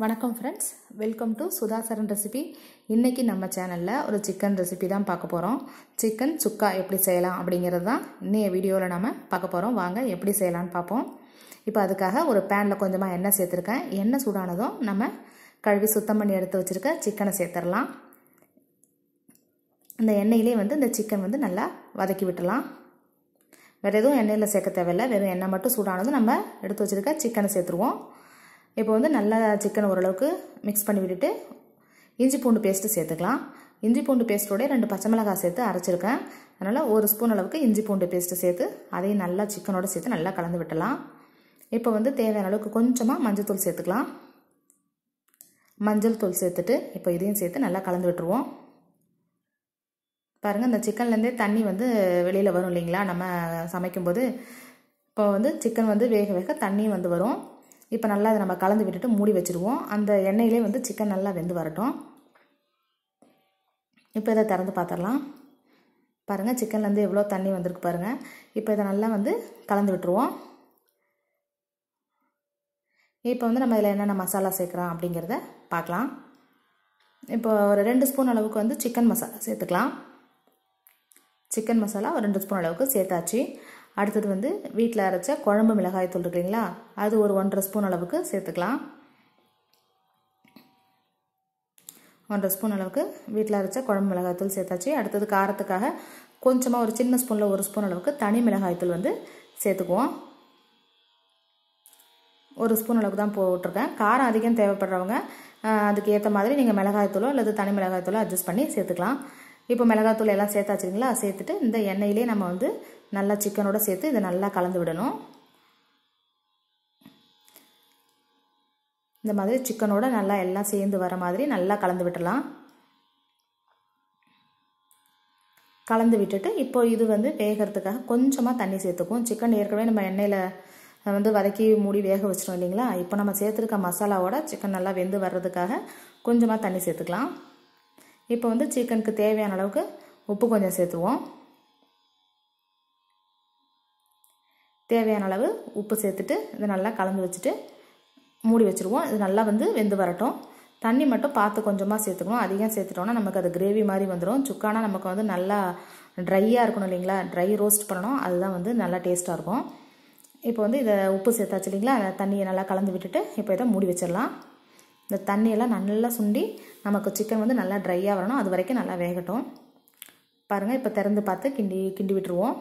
வணக்கம் friends, welcome to Sudha Saran recipe. இன்றைக்கி நம்ம சேனலில் ஒரு சிக்கன் ரெசிபி தான் பார்க்க போகிறோம். சிக்கன் சுக்கா எப்படி செய்யலாம் அப்படிங்கிறது தான் இன்றைய வீடியோவில் நம்ம பார்க்க போகிறோம். வாங்க எப்படி செய்யலான்னு பார்ப்போம். இப்போ அதுக்காக ஒரு பேனில் கொஞ்சமாக எண்ணெய் சேர்த்துருக்கேன். எண்ணெய் சூடானதும் நம்ம கழுவி சுத்தம் பண்ணி எடுத்து வச்சுருக்க சிக்கனை சேர்த்துடலாம். இந்த எண்ணெயிலே இந்த சிக்கன் நல்லா வதக்கி விட்டுடலாம். வேறு எதுவும் எண்ணெயில் சேர்க்க தேவையில்லை. வெறும் எண்ணெய் மட்டும் சூடானதும் நம்ம எடுத்து வச்சுருக்க சிக்கனை சேர்த்துருவோம். இப்போ நல்லா சிக்கன் ஓரளவுக்கு மிக்ஸ் பண்ணி விட்டுட்டு இஞ்சி பூண்டு பேஸ்ட்டு சேர்த்துக்கலாம். இஞ்சி பூண்டு பேஸ்ட்டோட 2 பச்சை மிளகாய் சேர்த்து அரைச்சிருக்கேன். அதனால் 1 ஸ்பூன் அளவுக்கு இஞ்சி பூண்டு பேஸ்ட்டு சேர்த்து அதையும் நல்லா சிக்கனோட சேர்த்து நல்லா கலந்து விட்டலாம். இப்போ தேவையான அளவுக்கு கொஞ்சமாக மஞ்சள் தூள் சேர்த்துக்கலாம். மஞ்சள் தூள் சேர்த்துட்டு இப்போ இதையும் சேர்த்து நல்லா கலந்து விட்டுருவோம். பாருங்கள், இந்த சிக்கன்லேருந்தே தண்ணி வெளியில் வரும் இல்லைங்களா நம்ம சமைக்கும்போது. இப்போ சிக்கன் வேக வேக தண்ணியும் வரும். இப்போ நல்லா அதை நம்ம கலந்து விட்டுட்டு மூடி வச்சுருவோம். அந்த எண்ணெயிலே சிக்கன் நல்லா வெந்து வரட்டும். இப்போ இதை திறந்து பார்த்துடலாம். பாருங்கள், சிக்கன்லேருந்து எவ்வளோ தண்ணி வந்திருக்கு பாருங்கள். இப்போ இதை நல்லா கலந்து விட்டுருவோம். இப்போ நம்ம இதில் என்னென்ன மசாலா சேர்க்குறோம் அப்படிங்கிறத பார்க்கலாம். இப்போ ஒரு 2 ஸ்பூன் அளவுக்கு சிக்கன் மசாலா சேர்த்துக்கலாம். சிக்கன் மசாலா ஒரு 2 ஸ்பூன் அளவுக்கு சேர்த்தாச்சு. அடுத்தது வீட்டில் அரைச்ச குழம்பு மிளகாய் தூள் இருக்கு இல்லைங்களா, அது ஒரு 1.5 ஸ்பூன் அளவுக்கு சேர்த்துக்கலாம். 1.5 ஸ்பூன் அளவுக்கு வீட்டில் அரைச்ச குழம்பு மிளகாய் தூள் சேர்த்தாச்சு. அடுத்தது காரத்துக்காக கொஞ்சமாக ஒரு சின்ன ஸ்பூனில் 1 ஸ்பூன் அளவுக்கு தனி மிளகாய் தூள் சேர்த்துக்குவோம். 1 ஸ்பூன் அளவுக்கு தான் போட்டிருக்கேன். காரம் அதிகம் தேவைப்படுறவங்க அதுக்கு ஏற்ற மாதிரி நீங்கள் மிளகாய் தூளோ அல்லது தனி மிளகாய் தூளோ அட்ஜஸ்ட் பண்ணி சேர்த்துக்கலாம். இப்போ மிளகாத்தூள் எல்லாம் சேர்த்தாச்சுங்களா, சேர்த்துட்டு இந்த எண்ணெயிலே நம்ம நல்லா சிக்கனோட சேர்த்து இதை நல்லா கலந்து விடணும். இந்த மாதிரி சிக்கனோட நல்லா எல்லாம் சேர்ந்து வர மாதிரி நல்லா கலந்து விட்டுடலாம். கலந்து விட்டுட்டு இப்போ இது வேகிறதுக்காக கொஞ்சமாக தண்ணி சேர்த்துக்கும். சிக்கன் ஏற்கனவே நம்ம எண்ணெயில் வதக்கி மூடி வேக வச்சிட்டோம் இல்லைங்களா. இப்போ நம்ம சேர்த்துருக்க மசாலாவோட சிக்கன் நல்லா வெந்து வர்றதுக்காக கொஞ்சமாக தண்ணி சேர்த்துக்கலாம். இப்போ சிக்கனுக்கு தேவையான அளவுக்கு உப்பு கொஞ்சம் சேர்த்துவோம். தேவையான அளவு உப்பு சேர்த்துட்டு இதை நல்லா கலந்து வச்சுட்டு மூடி வச்சுருவோம். இது நல்லா வெந்து வரட்டும். தண்ணி மட்டும் பார்த்து கொஞ்சமாக சேர்த்துக்கணும். அதிகம் சேர்த்துட்டோம்னா நமக்கு அது கிரேவி மாதிரி வந்துடும். சுக்கானா நமக்கு நல்லா ட்ரையாக இருக்கணும் இல்லைங்களா, ட்ரை ரோஸ்ட் பண்ணணும். அதுதான் நல்லா டேஸ்ட்டாக இருக்கும். இப்போ இதை உப்பு சேர்த்தாச்சு இல்லைங்களா, அந்த தண்ணியை நல்லா கலந்து விட்டுட்டு இப்போ இதை மூடி வச்சிடலாம். இந்த தண்ணியெல்லாம் நல்லா சுண்டி நமக்கு சிக்கன் நல்லா ட்ரையாக வரணும். அது வரைக்கும் நல்லா வேகட்டும். பாருங்கள், இப்போ திறந்து பார்த்து கிண்டி விட்டுருவோம்.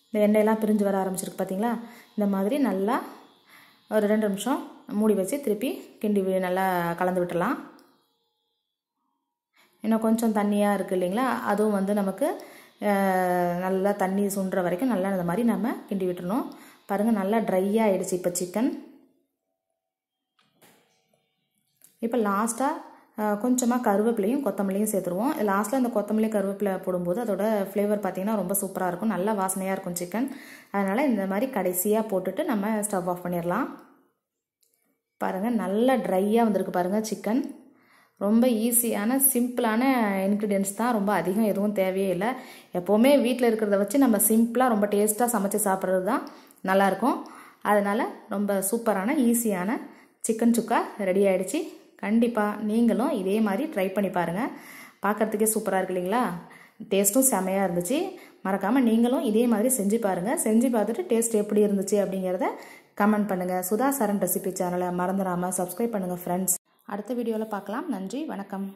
இந்த எண்ணெயெல்லாம் பிரிஞ்சு வர ஆரம்பிச்சிருக்கு பார்த்தீங்களா. இந்த மாதிரி நல்லா ஒரு 2 நிமிஷம் மூடி வச்சு திருப்பி நல்லா கலந்து விட்டுடலாம். இன்னும் கொஞ்சம் தண்ணியாக இருக்குது இல்லைங்களா, அதுவும் நமக்கு நல்லா தண்ணி சுண்டுற வரைக்கும் நல்லா இந்த மாதிரி நம்ம கிண்டி விட்டுறணும். பாருங்கள், நல்லா ட்ரையாக ஆகிடுச்சு இப்போ சிக்கன். இப்போ லாஸ்ட்டாக கொஞ்சமாக கருவேப்பிலையும் கொத்தமல்லியும் சேர்த்துருவோம். லாஸ்ட்டில் அந்த கொத்தமல்லி கருவேப்பிலை போடும்போது அதோட ஃப்ளேவர் பார்த்திங்கன்னா ரொம்ப சூப்பராக இருக்கும், நல்லா வாசனையாக இருக்கும் சிக்கன். அதனால் இந்த மாதிரி கடைசியாக போட்டுட்டு நம்ம ஸ்டவ் ஆஃப் பண்ணிடலாம். பாருங்கள், நல்லா ட்ரையாக வந்திருக்கு பாருங்கள் சிக்கன். ரொம்ப ஈஸியான சிம்பிளான இன்க்ரீடியன்ட்ஸ் தான், ரொம்ப அதிகம் எதுவும் தேவையே இல்லை. எப்போவுமே வீட்டில் இருக்கிறத வச்சு நம்ம சிம்பிளாக ரொம்ப டேஸ்ட்டாக சமைச்சு சாப்பிட்றது தான் நல்லாயிருக்கும். அதனால் ரொம்ப சூப்பரான ஈஸியான சிக்கன் சுக்கா ரெடி ஆகிடுச்சு. கண்டிப்பாக நீங்களும் இதே மாதிரி ட்ரை பண்ணி பாருங்கள். பார்க்குறதுக்கே சூப்பராக இருக்கு இல்லைங்களா, டேஸ்ட்டும் செமையாக இருந்துச்சு. மறக்காமல் நீங்களும் இதே மாதிரி செஞ்சு பாருங்கள். செஞ்சு பார்த்துட்டு டேஸ்ட் எப்படி இருந்துச்சு அப்படிங்கிறத கமெண்ட் பண்ணுங்கள். சுதா சரண் ரெசிபி சேனலை மறந்துடாமல் சப்ஸ்கிரைப் பண்ணுங்கள் ஃப்ரெண்ட்ஸ். அடுத்த வீடியோவில் பார்க்கலாம். நன்றி, வணக்கம்.